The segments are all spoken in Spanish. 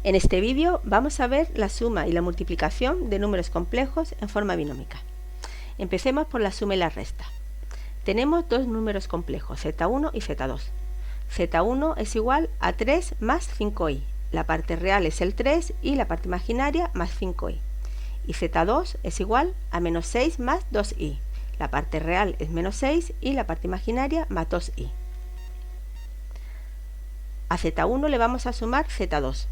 En este vídeo vamos a ver la suma y la multiplicación de números complejos en forma binómica. Empecemos por la suma y la resta. Tenemos dos números complejos, z1 y z2. z1 es igual a 3 más 5i. La parte real es el 3 y la parte imaginaria más 5i. Y z2 es igual a menos 6 más 2i. La parte real es menos 6 y la parte imaginaria más 2i. A z1 le vamos a sumar z2.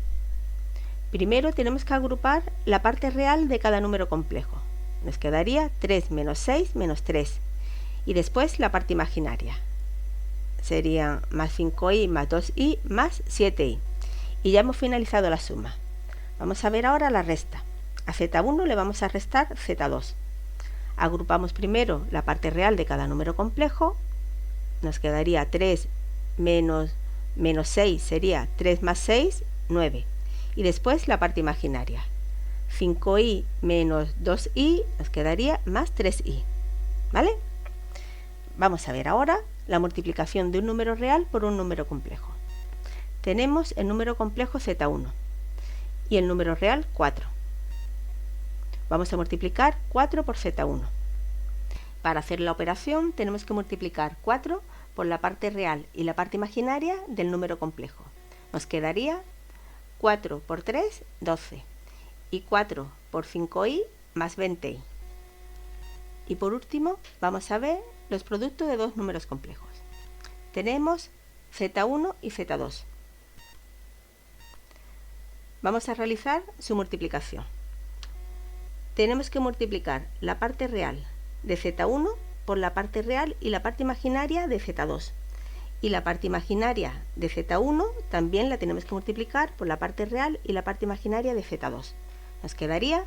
Primero tenemos que agrupar la parte real de cada número complejo. Nos quedaría 3 menos 6 menos 3. Y después la parte imaginaria. Sería más 5i más 2i más 7i. Y ya hemos finalizado la suma. Vamos a ver ahora la resta. A z1 le vamos a restar z2. Agrupamos primero la parte real de cada número complejo. Nos quedaría 3 menos 6 sería 3 más 6, 9. Y después la parte imaginaria. 5i menos 2i nos quedaría más 3i. ¿Vale? Vamos a ver ahora la multiplicación de un número real por un número complejo. Tenemos el número complejo z1 y el número real 4. Vamos a multiplicar 4 por z1. Para hacer la operación tenemos que multiplicar 4 por la parte real y la parte imaginaria del número complejo. Nos quedaría 4 por 3, 12. Y 4 por 5i más 20i. Y por último vamos a ver los productos de dos números complejos. Tenemos z1 y z2. Vamos a realizar su multiplicación. Tenemos que multiplicar la parte real de z1 por la parte real y la parte imaginaria de z2. Y la parte imaginaria de z1 también la tenemos que multiplicar por la parte real y la parte imaginaria de z2. Nos quedaría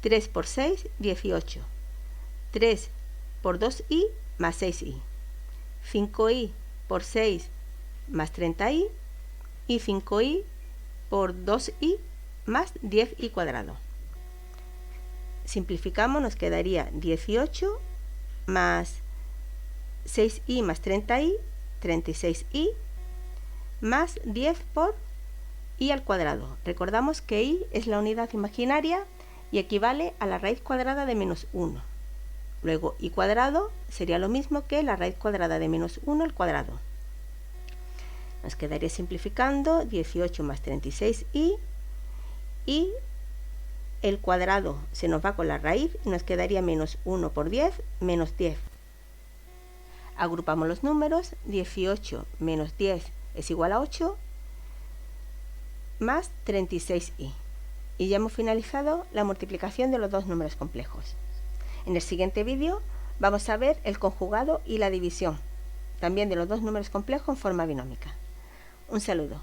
3 por 6, 18. 3 por 2i más 6i. 5i por 6 más 30i. Y 5i por 2i más 10i cuadrado. Simplificamos, nos quedaría 18 más 6i más 30i, 36i, más 10 por i al cuadrado. Recordamos que i es la unidad imaginaria y equivale a la raíz cuadrada de menos 1. Luego i cuadrado sería lo mismo que la raíz cuadrada de menos 1 al cuadrado. Nos quedaría simplificando 18 más 36i y el cuadrado se nos va con la raíz y nos quedaría menos 1 por 10, menos 10. Agrupamos los números, 18 menos 10 es igual a 8, más 36i. Y ya hemos finalizado la multiplicación de los dos números complejos. En el siguiente vídeo vamos a ver el conjugado y la división, también de los dos números complejos en forma binómica. Un saludo.